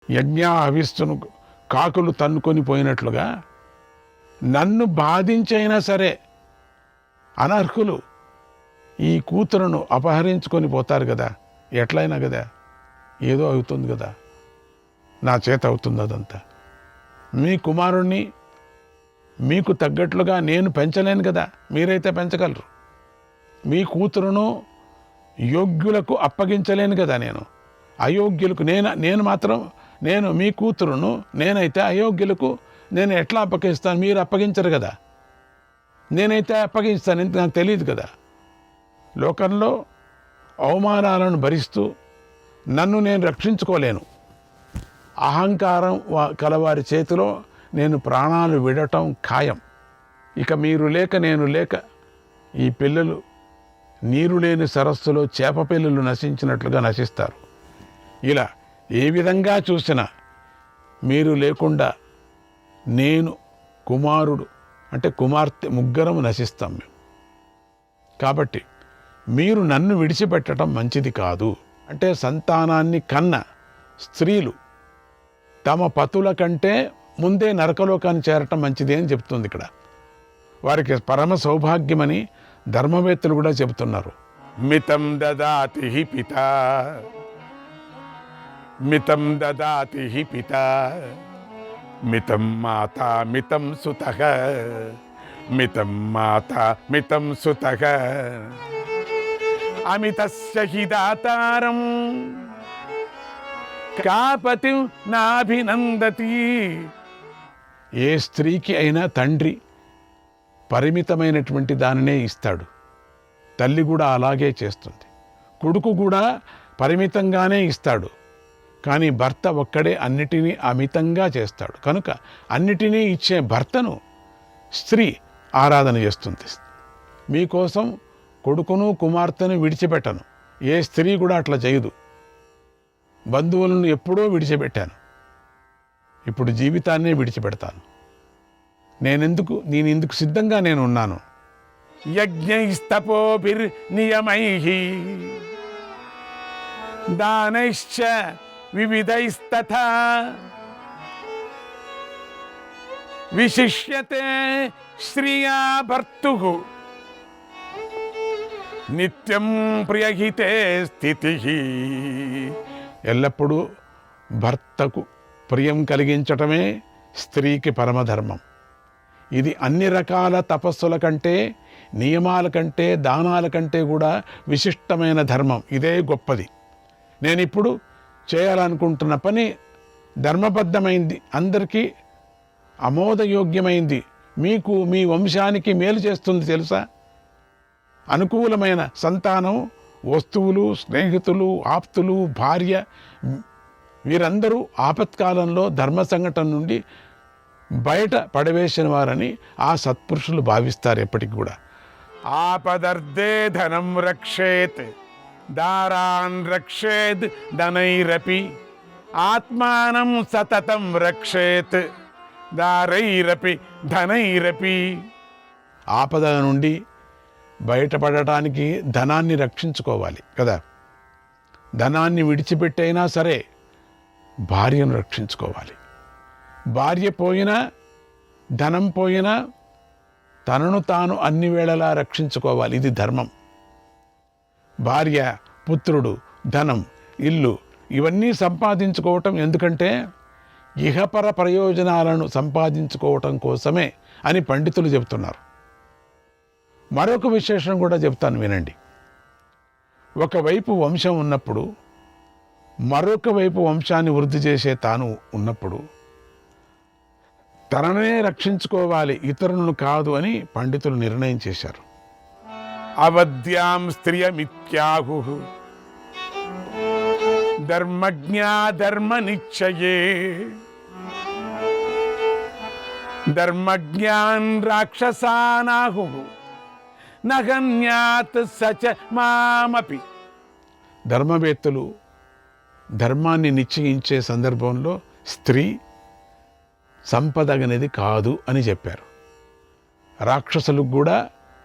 యజ్ఞ హవిస్సును కాకులు తన్నుకొని పోయినట్లుగా నన్ను బాధించైనా సరే అనర్హులు ఈ కూతురును అపహరించుకొని పోతారు కదా, ఎట్లయినా కదా, ఏదో అవుతుంది కదా, నా చేత అవుతుంది అదంతా. మీ కుమారుణ్ణి మీకు తగ్గట్లుగా నేను పెంచలేను కదా, మీరైతే పెంచగలరు. మీ కూతురును యోగ్యులకు అప్పగించలేను కదా, నేను అయోగ్యులకు నేను మాత్రం నేను మీ కూతురును నేనైతే అయోగ్యులకు నేను ఎట్లా అప్పగిస్తాను? మీరు అప్పగించరు కదా, నేనైతే అప్పగిస్తాను. ఇంత నాకు తెలియదు కదా. లోకంలో అవమానాలను భరిస్తూ నన్ను నేను రక్షించుకోలేను. అహంకారం కలవారి చేతిలో నేను ప్రాణాలు విడటం ఖాయం. ఇక మీరు లేక నేను లేక ఈ పిల్లలు నీరు లేని సరస్సులో చేప పిల్లలు నశించినట్లుగా నశిస్తారు. ఇలా ఏ విధంగా చూసినా మీరు లేకుండా నేను, కుమారుడు అంటే కుమార్తె ముగ్గురము నశిస్తాం మేము. కాబట్టి మీరు నన్ను విడిచిపెట్టడం మంచిది కాదు. అంటే సంతానాన్ని కన్న స్త్రీలు తమ పతుల కంటే ముందే నరకలోకాన్ని చేరటం మంచిది అని చెప్తుంది ఇక్కడ. వారికి పరమ సౌభాగ్యమని ధర్మవేత్తలు కూడా చెబుతున్నారు. మితం దదాతి హి పిత, మితం దదాతి హి పిత, మితం మాతా మితం సుతః, మితం మాతా మితం సుతః, అమితస్య హి దాతారం కాపతి నాభినందతి. ఏ స్త్రీకి అయినా తండ్రి పరిమితమైనటువంటి దానినే ఇస్తాడు. తల్లి కూడా అలాగే చేస్తుంది. కొడుకు కూడా పరిమితంగానే ఇస్తాడు. కానీ భర్త ఒక్కడే అన్నిటినీ అమితంగా చేస్తాడు. కనుక అన్నిటినీ ఇచ్చే భర్తను స్త్రీ ఆరాధన చేస్తుంది. మీకోసం కొడుకును కుమార్తెను విడిచిపెట్టను. ఏ స్త్రీ కూడా అట్లా చేయదు. బంధువులను ఎప్పుడో విడిచిపెట్టాను, ఇప్పుడు జీవితాన్నే విడిచిపెడతాను. నేనెందుకు సిద్ధంగా నేను ఉన్నాను. యజ్ఞైస్తపోభిర్నియమైః దానైశ్చ వివిధైస్తథా విశిష్యతే శ్రియా భర్తుః నిత్యం ప్రియహితే స్థితిః. ఎల్లప్పుడూ భర్తకు ప్రియం కలిగించటమే స్త్రీకి పరమధర్మం. ఇది అన్ని రకాల తపస్సుల కంటే, నియమాల కంటే, దానాల కంటే కూడా విశిష్టమైన ధర్మం. ఇదే గొప్పది. నేనిప్పుడు చేయాలనుకుంటున్న పని ధర్మబద్ధమైంది, అందరికీ ఆమోదయోగ్యమైంది, మీకు మీ వంశానికి మేలు చేస్తుంది తెలుసా. అనుకూలమైన సంతానం, వస్తువులు, స్నేహితులు, ఆప్తులు, భార్య, వీరందరూ ఆపత్కాలంలో ధర్మ సంఘటన నుండి బయట పడవేసిన వారని ఆ సత్పురుషులు భావిస్తారు ఎప్పటికి కూడా. ఆపదర్దే ధనం రక్షేత్ దారాన్ రక్షేద్ ధనైరపి ఆత్మానం సతతం రక్షేత్ దారైరపి ధనైరపి. ఆపద నుండి బయటపడటానికి ధనాన్ని రక్షించుకోవాలి కదా. ధనాన్ని విడిచిపెట్టైనా సరే భార్యను రక్షించుకోవాలి. భార్య పోయినా, ధనం పోయినా తనను తాను అన్ని వేళలా రక్షించుకోవాలి. ఇది ధర్మం. భార్య, పుత్రుడు, ధనం, ఇల్లు ఇవన్నీ సంపాదించుకోవటం ఎందుకంటే ఇహపర ప్రయోజనాలను సంపాదించుకోవటం కోసమే అని పండితులు చెబుతున్నారు. మరొక విశేషం కూడా చెప్తాను వినండి. ఒకవైపు వంశం ఉన్నప్పుడు, మరొక వైపు వంశాన్ని వృద్ధి చేసే తాను ఉన్నప్పుడు తననే రక్షించుకోవాలి, ఇతరులను కాదు అని పండితులు నిర్ణయం చేశారు. అవద్యాం స్త్రియమిత్యాహుః ధర్మజ్ఞా ధర్మ నిశ్చయే ధర్మజ్ఞాన్ రాక్షసానాహుః నహన్యాత్ సచ మామపి. ధర్మవేత్తలు ధర్మాన్ని నిశ్చయించే సందర్భంలో స్త్రీ సంపదగనేది కాదు అని చెప్పారు. రాక్షసులకు కూడా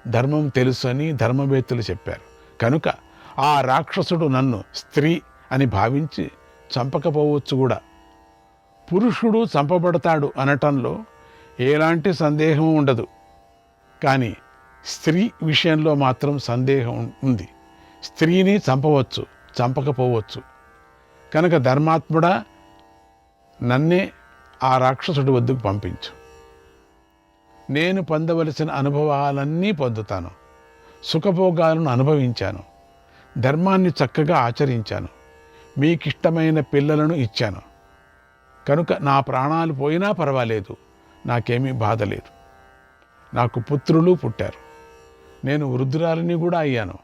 ధర్మం తెలుసు అని ధర్మవేత్తలు చెప్పారు. కనుక ఆ రాక్షసుడు నన్ను స్త్రీ అని భావించి చంపకపోవచ్చు కూడా. పురుషుడు చంపబడతాడు అనటంలో ఎలాంటి సందేహం ఉండదు. కానీ స్త్రీ విషయంలో మాత్రం సందేహం ఉంది. స్త్రీని చంపవచ్చు, చంపకపోవచ్చు. కనుక ధర్మాత్ముడా, నన్నే ఆ రాక్షసుడి వద్దకు పంపించు. నేను పొందవలసిన అనుభవాలన్నీ పొందుతాను. సుఖభోగాలను అనుభవించాను. ధర్మాన్ని చక్కగా ఆచరించాను. మీకిష్టమైన పిల్లలను ఇచ్చాను. కనుక నా ప్రాణాలు పోయినా పర్వాలేదు, నాకేమీ బాధ లేదు. నాకు పుత్రులు పుట్టారు. నేను వృద్ధురాలిని కూడా అయ్యాను.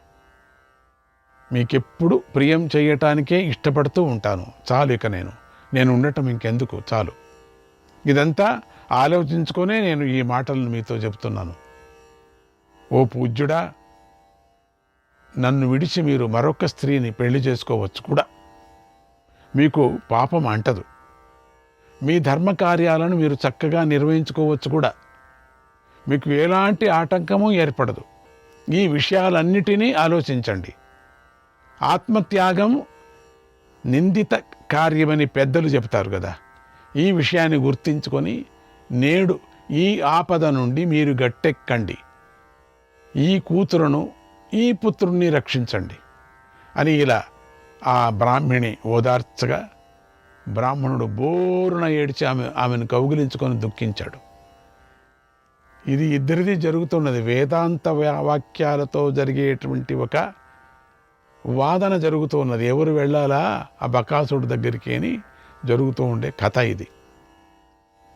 మీకెప్పుడు ప్రియం చేయటానికే ఇష్టపడుతూ ఉంటాను. చాలు, ఇక నేను ఉండటం ఇంకెందుకు, చాలు. ఇదంతా ఆలోచించుకొనే నేను ఈ మాటలను మీతో చెబుతున్నాను. ఓ పూజ్యుడా, నన్ను విడిచి మీరు మరొక స్త్రీని పెళ్లి చేసుకోవచ్చు కూడా. మీకు పాపం అంటదు. మీ ధర్మకార్యాలను మీరు చక్కగా నిర్వహించుకోవచ్చు కూడా. మీకు ఎలాంటి ఆటంకము ఏర్పడదు. ఈ విషయాలన్నిటినీ ఆలోచించండి. ఆత్మత్యాగం నిందిత కార్యమని పెద్దలు చెబుతారు కదా. ఈ విషయాన్ని గుర్తించుకొని నేడు ఈ ఆపద నుండి మీరు గట్టెక్కండి. ఈ కూతురును, ఈ పుత్రుణ్ణి రక్షించండి అని ఇలా ఆ బ్రాహ్మణి ఓదార్చగా బ్రాహ్మణుడు బోరున ఏడ్చి ఆమెను కౌగిలించుకొని దుఃఖించాడు. ఇది ఇద్దరిది జరుగుతున్నది. వేదాంత వాక్యాలతో జరిగేటువంటి ఒక వాదన జరుగుతూ ఉన్నది. ఎవరు వెళ్ళాలా ఆ బకాసుడు దగ్గరికి అని జరుగుతూ ఉండే కథ ఇది.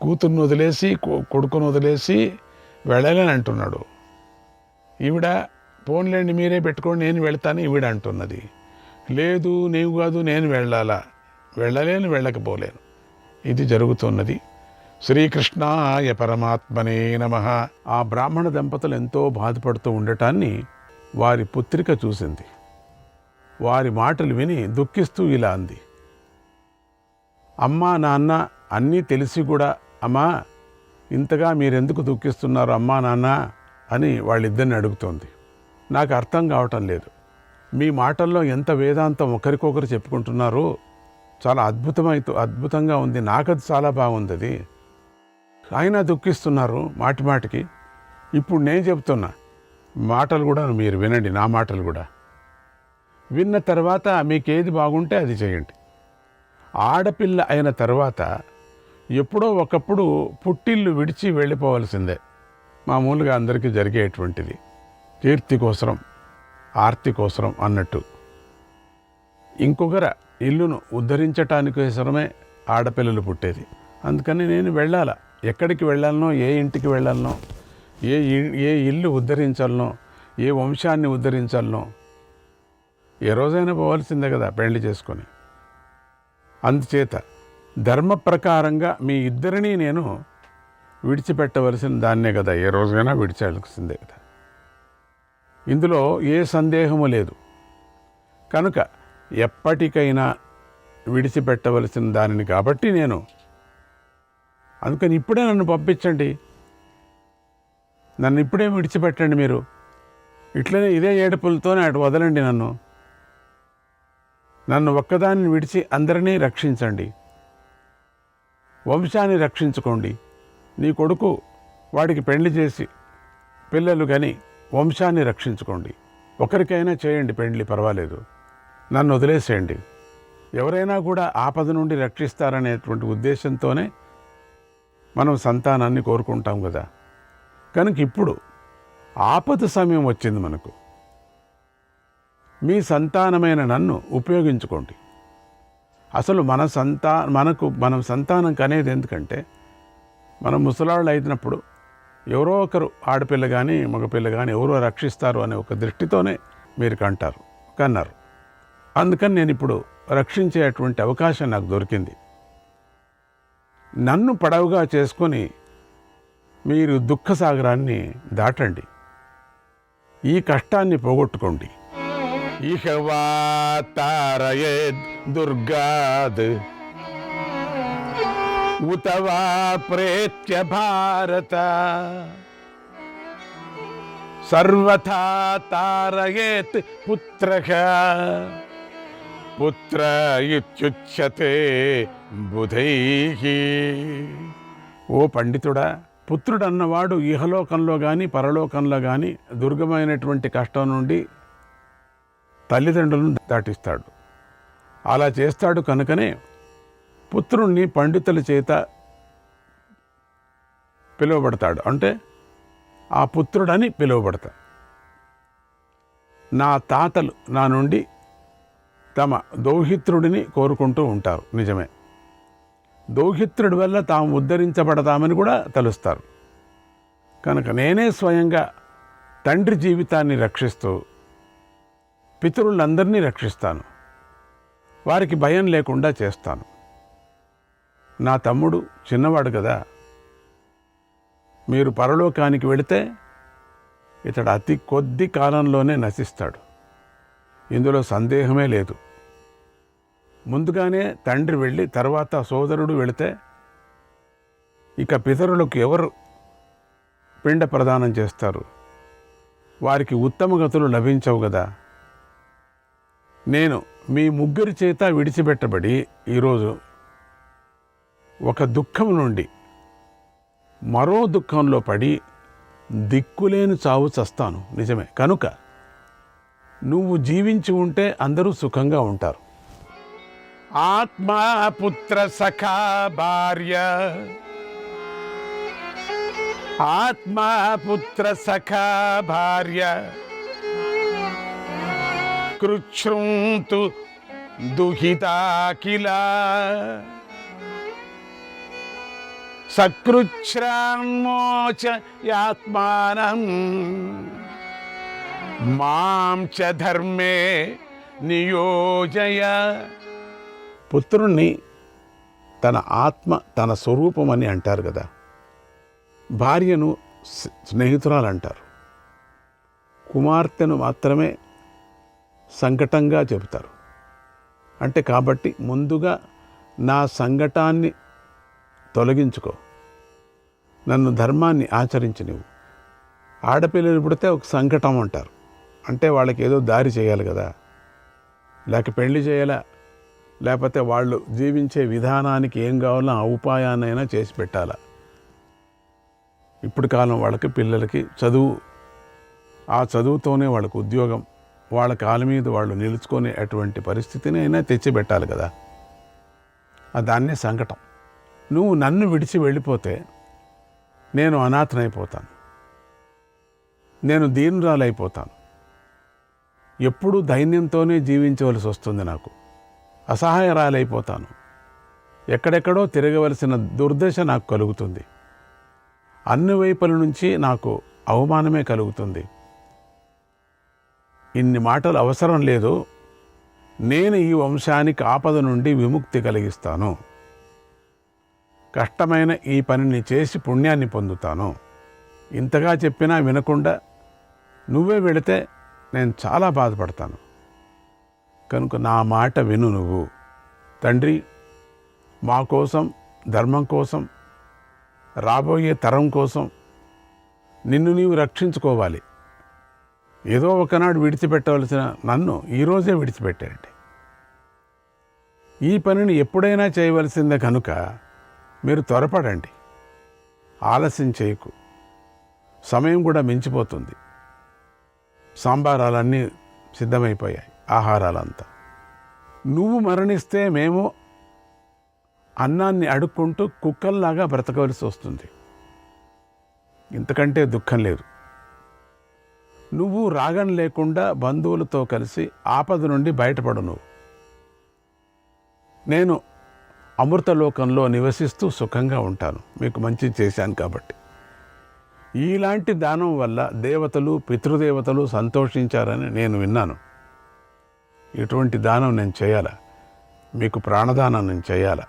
కూతుర్ని వదిలేసి కొడుకును వదిలేసి వెళ్ళాలని అంటున్నాడు. ఈవిడ పోన్లేండి మీరే పెట్టుకోండి, నేను వెళ్తాను ఈవిడ అంటున్నది. లేదు నీవు కాదు, నేను వెళ్ళాలా, వెళ్ళలేను, వెళ్ళకపోలేను. ఇది జరుగుతున్నది. శ్రీకృష్ణాయ పరమాత్మనే నమః. ఆ బ్రాహ్మణ దంపతులు ఎంతో బాధపడుతూ ఉండటాన్ని వారి పుత్రిక చూసింది. వారి మాటలు విని దుఃఖిస్తూ ఇలా అంది. అమ్మా నాన్న అన్నీ తెలిసి కూడా, అమ్మా ఇంతగా మీరెందుకు దుఃఖిస్తున్నారు అమ్మా నాన్న అని వాళ్ళిద్దరిని అడుగుతోంది. నాకు అర్థం కావటం లేదు. మీ మాటల్లో ఎంత వేదాంతం ఒకరికొకరు చెప్పుకుంటున్నారో చాలా అద్భుతంగా ఉంది. నాకది చాలా బాగుంది. అది అయినా దుఃఖిస్తున్నారు మాటి మాటికి. ఇప్పుడు నేను చెప్తున్నా మాటలు కూడా మీరు వినండి. నా మాటలు కూడా విన్న తర్వాత మీకేది బాగుంటే అది చేయండి. ఆడపిల్ల అయిన తర్వాత ఎప్పుడో ఒకప్పుడు పుట్టిల్లు విడిచి వెళ్ళిపోవలసిందే. మామూలుగా అందరికీ జరిగేటువంటిది. కీర్తి కోసరం, ఆర్తి కోసరం అన్నట్టు. ఇంకొకర ఇల్లును ఉద్ధరించటానికి కోసరమే ఆడపిల్లలు పుట్టేది. అందుకని నేను వెళ్ళాలా, ఎక్కడికి వెళ్ళాలనో, ఏ ఇంటికి వెళ్ళాలనో, ఏ ఇల్లు ఉద్ధరించాలనో, ఏ వంశాన్ని ఉద్ధరించాలనో ఏ రోజైనా పోవాల్సిందే కదా పెళ్లి చేసుకొని. అందుచేత ధర్మ ప్రకారంగా మీ ఇద్దరినీ నేను విడిచిపెట్టవలసిన దాన్నే కదా, ఏ రోజైనా విడిచాల్సిందే కదా. ఇందులో ఏ సందేహము లేదు. కనుక ఎప్పటికైనా విడిచిపెట్టవలసిన దానిని కాబట్టి నేను, అందుకని ఇప్పుడే నన్ను పంపించండి, నన్ను ఇప్పుడే విడిచిపెట్టండి. మీరు ఇట్లనే ఇదే ఏడుపులతోనే అటు వదలండి. నన్ను ఒక్కదాన్ని విడిచి అందరినీ రక్షించండి. వంశాన్ని రక్షించుకోండి. నీ కొడుకు వాడికి పెళ్లి చేసి పిల్లలు కానీ వంశాన్ని రక్షించుకోండి. ఒకరికైనా చేయండి పెళ్లి, పర్వాలేదు. నన్ను వదిలేసేయండి. ఎవరైనా కూడా ఆపద నుండి రక్షిస్తారనేటువంటి ఉద్దేశంతోనే మనం సంతానాన్ని కోరుకుంటాం కదా. కనుక ఇప్పుడు ఆపద సమయం వచ్చింది మనకు. మీ సంతానమైన నన్ను ఉపయోగించుకోండి. అసలు మనం సంతానం కనేది ఎందుకంటే, మనం ముసలాళ్ళు అయినప్పుడు ఎవరో ఒకరు ఆడపిల్ల కానీ మగపిల్ల కానీ ఎవరో రక్షిస్తారు అనే ఒక దృష్టితోనే మీరు కన్నారు. అందుకని నేను ఇప్పుడు రక్షించేటువంటి అవకాశం నాకు దొరికింది. నన్ను పడవగా చేసుకొని మీరు దుఃఖసాగరాన్ని దాటండి. ఈ కష్టాన్ని పోగొట్టుకోండి. ఇహ వా తారయేద్ దుర్గాద్ ఉత వా ప్రేత్య భారత సర్వథా తారయేత్ పుత్రః పుత్ర ఇత్యుచ్యతే బుధైః. ఓ పండితుడా, పుత్రుడన్నవాడు ఇహలోకంలో కానీ పరలోకంలో కానీ దుర్గమైనటువంటి కష్టం నుండి తల్లిదండ్రులను దాటిస్తాడు. అలా చేస్తాడు కనుకనే పుత్రుణ్ణి పండితుల చేత పిలువబడతాడు. అంటే ఆ పుత్రుడని పిలువబడతాడు. నా తాతలు నా నుండి తమ దౌహిత్రుడిని కోరుకుంటూ ఉంటారు. నిజమే, దౌహిత్రుడి వల్ల తాము ఉద్ధరించబడతామని కూడా తలుస్తారు. కనుక నేనే స్వయంగా తండ్రి జీవితాన్ని రక్షిస్తూ పితరులందరినీ రక్షిస్తాను. వారికి భయం లేకుండా చేస్తాను. నా తమ్ముడు చిన్నవాడు కదా, మీరు పరలోకానికి వెళితే ఇతడు అతి కొద్ది కాలంలోనే నశిస్తాడు. ఇందులో సందేహమే లేదు. ముందుగానే తండ్రి వెళ్ళి తర్వాత సోదరుడు వెళితే ఇక పితరులకు ఎవరు పిండ ప్రదానం చేస్తారు? వారికి ఉత్తమ గతులు లభించవు కదా. నేను మీ ముగ్గురి చేత విడిచిపెట్టబడి ఈరోజు ఒక దుఃఖం నుండి మరో దుఃఖంలో పడి దిక్కులేని చావు చస్తాను. నిజమే, కనుక నువ్వు జీవించి ఉంటే అందరూ సుఖంగా ఉంటారు. ఆత్మా పుత్ర సఖా భార్య, ఆత్మా పుత్ర సఖా భార్య కృచ్ఛ్రుంతు దుహితా కిల సకృచ్ఛ్రాన్మోచయాత్మానం మాం చ ధర్మే నియోజయ. పుత్రుణ్ణి తన ఆత్మ తన స్వరూపం అని అంటారు కదా. భార్యను స్నేహితురాలు అంటారు. కుమార్తెను మాత్రమే సంకటంగా చెబుతారు. అంటే కాబట్టి ముందుగా నా సంకటాన్ని తొలగించుకో, నన్ను ధర్మాన్ని ఆచరించి నువ్వు. ఆడపిల్లలు పుడితే ఒక సంకటం అంటారు. అంటే వాళ్ళకి ఏదో దారి చేయాలి కదా, లేక పెళ్లి చేయాలా, లేకపోతే వాళ్ళు జీవించే విధానానికి ఏం కావాలో ఆ ఉపాయాన్నైనా చేసి పెట్టాలా. ఇప్పుడు కాలం వాళ్ళకి పిల్లలకి చదువు, ఆ చదువుతోనే వాళ్ళకు ఉద్యోగం, వాళ్ళ కాళ్ళ మీద వాళ్ళు నిలుచుకునే అటువంటి పరిస్థితిని అయినా తెచ్చిపెట్టాలి కదా. దాన్నే సంకటం. నువ్వు నన్ను విడిచి వెళ్ళిపోతే నేను అనాథనైపోతాను, నేను దీనురాలైపోతాను. ఎప్పుడూ దైన్యంతోనే జీవించవలసి వస్తుంది. నాకు అసహాయరాలైపోతాను. ఎక్కడెక్కడో తిరగవలసిన దుర్దశ నాకు కలుగుతుంది. అన్ని వైపుల నుంచి నాకు అవమానమే కలుగుతుంది. ఇన్ని మాటలు అవసరం లేదు. నేను ఈ వంశానికి ఆపద నుండి విముక్తి కలిగిస్తాను. కష్టమైన ఈ పనిని చేసి పుణ్యాన్ని పొందుతాను. ఇంతగా చెప్పినా వినకుండా నువ్వే వెళితే నేను చాలా బాధపడతాను. కనుక నా మాట విను నువ్వు. తండ్రి, మా కోసం, ధర్మం కోసం, రాబోయే తరం కోసం నిన్ను నీవు రక్షించుకోవాలి. ఏదో ఒకనాడు విడిచిపెట్టవలసిన నన్ను ఈరోజే విడిచిపెట్టారండి. ఈ పనిని ఎప్పుడైనా చేయవలసిందే. కనుక మీరు త్వరపడండి, ఆలస్యం చేయకు. సమయం కూడా మించిపోతుంది. సాంబారాలన్నీ సిద్ధమైపోయాయి, ఆహారాలంతా. నువ్వు మరణిస్తే మేము అన్నాన్ని అడుక్కుంటూ కుక్కల్లాగా బ్రతకవలసి వస్తుంది. ఇంతకంటే దుఃఖం లేదు. నువ్వు రాగం లేకుండా బంధువులతో కలిసి ఆపద నుండి బయటపడు. నువ్వు నేను అమృతలోకంలో నివసిస్తూ సుఖంగా ఉంటాను. మీకు మంచి చేశాను కాబట్టి. ఇలాంటి దానం వల్ల దేవతలు, పితృదేవతలు సంతోషించారని నేను విన్నాను. ఇటువంటి దానం నేను చేయాలా? మీకు ప్రాణదానం నేను చేయాలా?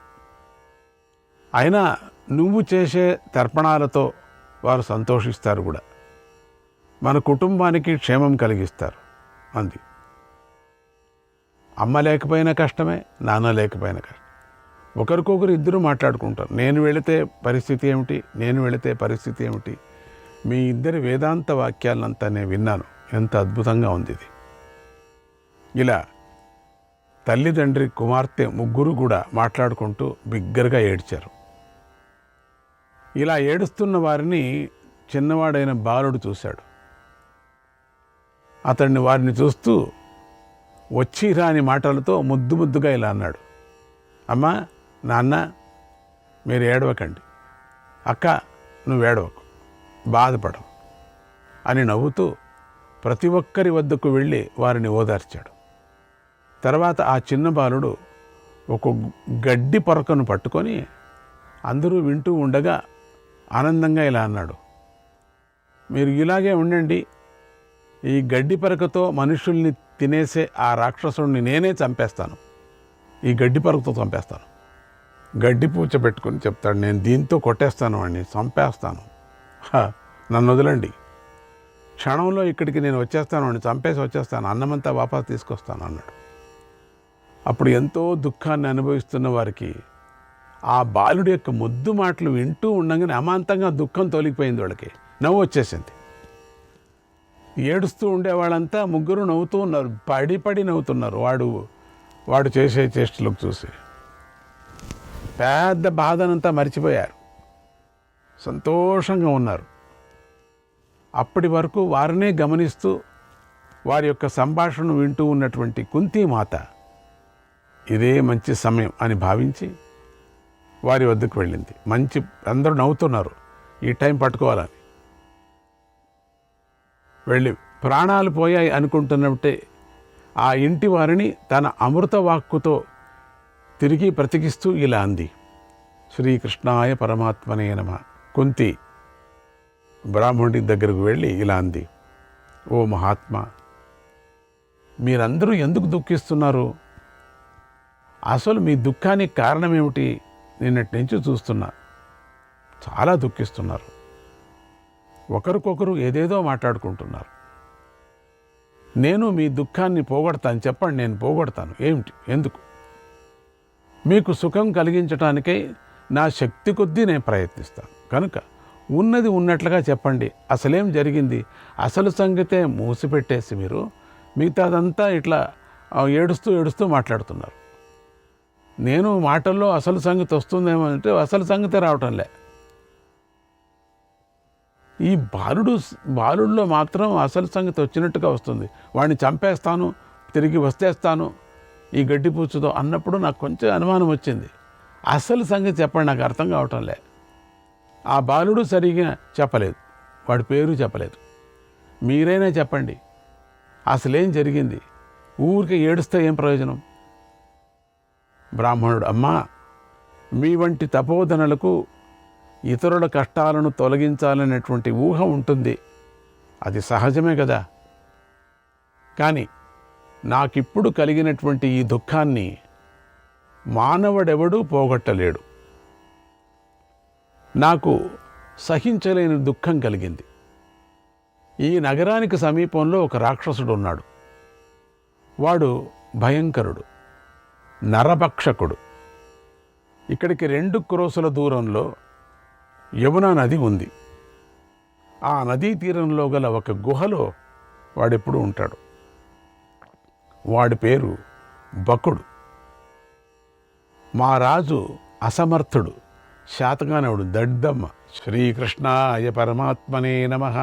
అయినా నువ్వు చేసే తర్పణాలతో వారు సంతోషిస్తారు కూడా. మన కుటుంబానికి క్షేమం కలిగిస్తారు. అంది. అమ్మ లేకపోయినా కష్టమే, నాన్న లేకపోయినా కష్టం. ఒకరికొకరు ఇద్దరు మాట్లాడుకుంటారు. నేను వెళితే పరిస్థితి ఏమిటి, నేను వెళితే పరిస్థితి ఏమిటి. మీ ఇద్దరి వేదాంత వాక్యాలంతా నేను విన్నాను. ఎంత అద్భుతంగా ఉంది ఇది. ఇలా తల్లిదండ్రి కుమార్తె ముగ్గురు కూడా మాట్లాడుకుంటూ బిగ్గరగా ఏడ్చారు. ఇలా ఏడుస్తున్న వారిని చిన్నవాడైన బాలుడు చూశాడు. అతన్ని వారిని చూస్తూ వచ్చి రాని మాటలతో ముద్దుగా ఇలా అన్నాడు, అమ్మా, నాన్న, మీరు ఏడవకండి, అక్క నువ్వు ఏడవకు, బాధపడవు అని నవ్వుతూ ప్రతి ఒక్కరి వద్దకు వెళ్ళి వారిని ఓదార్చాడు. తర్వాత ఆ చిన్న బాలుడు ఒక గడ్డి పొరకను పట్టుకొని అందరూ వింటూ ఉండగా ఆనందంగా ఇలా అన్నాడు, మీరు ఇలాగే ఉండండి, ఈ గడ్డి పరకతో మనుషుల్ని తినేసే ఆ రాక్షసుడిని నేనే చంపేస్తాను, ఈ గడ్డి పరకతో చంపేస్తాను. గడ్డి పూచ పెట్టుకొని చెప్తాడు, నేను దీంతో కొట్టేస్తాను వాడిని, చంపేస్తాను, నన్ను వదలండి, క్షణంలో ఇక్కడికి నేను వచ్చేస్తాను, వాడిని చంపేసి వచ్చేస్తాను, అన్నమంతా వాపస్ తీసుకొస్తాను అన్నాడు. అప్పుడు ఎంతో దుఃఖాన్ని అనుభవిస్తున్న వారికి ఆ బాలుడి యొక్క ముద్దు మాటలు వింటూ ఉండగానే అమాంతంగా దుఃఖం తొలగిపోయింది. వాళ్ళకి నవ్వు వచ్చేసింది. ఏడుస్తూ ఉండేవాళ్ళంతా ముగ్గురు నవ్వుతూ ఉన్నారు, పడి నవ్వుతున్నారు. వాడు చేసే చేష్టలకు చూసి పెద్ద బాధనంతా మర్చిపోయారు, సంతోషంగా ఉన్నారు. అప్పటి వరకు వారినే గమనిస్తూ వారి యొక్క సంభాషణ వింటూ ఉన్నటువంటి కుంతీమాత ఇదే మంచి సమయం అని భావించి వారి వద్దకు వెళ్ళింది. అందరూ నవ్వుతున్నారు, ఈ టైం పట్టుకోవాలని. వెళ్ళి ప్రాణాలు పోయాయి అనుకుంటున్నట్టే ఆ ఇంటి వారిని తన అమృత వాక్కుతో తిరిగి బ్రతికిస్తూ ఇలా అంది, శ్రీకృష్ణాయ పరమాత్మనే నమః. కుంతి బ్రాహ్మణుడి దగ్గరకు వెళ్ళి ఇలా అంది, ఓ మహాత్మా, మీరందరూ ఎందుకు దుఃఖిస్తున్నారు? అసలు మీ దుఃఖానికి కారణం ఏమిటి? నిన్నటి నుంచి చూస్తున్నా, చాలా దుఃఖిస్తున్నారు. ఒకరికొకరు ఏదేదో మాట్లాడుకుంటున్నారు. నేను మీ దుఃఖాన్ని పోగొడతాను, చెప్పండి, నేను పోగొడతాను. ఏమిటి, ఎందుకు? మీకు సుఖం కలిగించటానికై నా శక్తి కొద్దీ నేను ప్రయత్నిస్తాను. కనుక ఉన్నది ఉన్నట్లుగా చెప్పండి, అసలేం జరిగింది? అసలు సంగతే మూసిపెట్టేసి మీరు మిగతాదంతా ఇట్లా ఏడుస్తూ మాట్లాడుతున్నారు. నేను మాటల్లో అసలు సంగతి వస్తుందేమో అంటే అసలు సంగతే రావటంలే. ఈ బాలుడిలో మాత్రం అసలు సంగతి వచ్చినట్టుగా వస్తుంది. వాడిని చంపేస్తాను, తిరిగి వస్తేస్తాను ఈ గడ్డిపూచుతో అన్నప్పుడు నాకు కొంచెం అనుమానం వచ్చింది. అసలు సంగతి చెప్పండి, నాకు అర్థం కావటంలే. ఆ బాలుడు సరిగా చెప్పలేదు, వాడి పేరు చెప్పలేదు. మీరైనా చెప్పండి, అసలేం జరిగింది? ఊరికి ఏడుస్తే ఏం ప్రయోజనం? బ్రాహ్మణుడు, అమ్మా, మీ వంటి తపోధనలకు ఇతరుల కష్టాలను తొలగించాలనేటువంటి ఊహ ఉంటుంది, అది సహజమే కదా. కానీ నాకిప్పుడు కలిగినటువంటి ఈ దుఃఖాన్ని మానవుడెవడూ పోగొట్టలేడు. నాకు సహించలేని దుఃఖం కలిగింది. ఈ నగరానికి సమీపంలో ఒక రాక్షసుడు ఉన్నాడు. వాడు భయంకరుడు, నరభక్షకుడు. ఇక్కడికి 2 క్రోసుల దూరంలో యమునా నది ఉంది. ఆ నదీ తీరంలో గల ఒక గుహలో వాడెప్పుడు ఉంటాడు. వాడి పేరు బకుడు. మా రాజు అసమర్థుడు, శాతగానవుడు, దడ్డమ్మ. శ్రీకృష్ణాయ పరమాత్మనే నమః.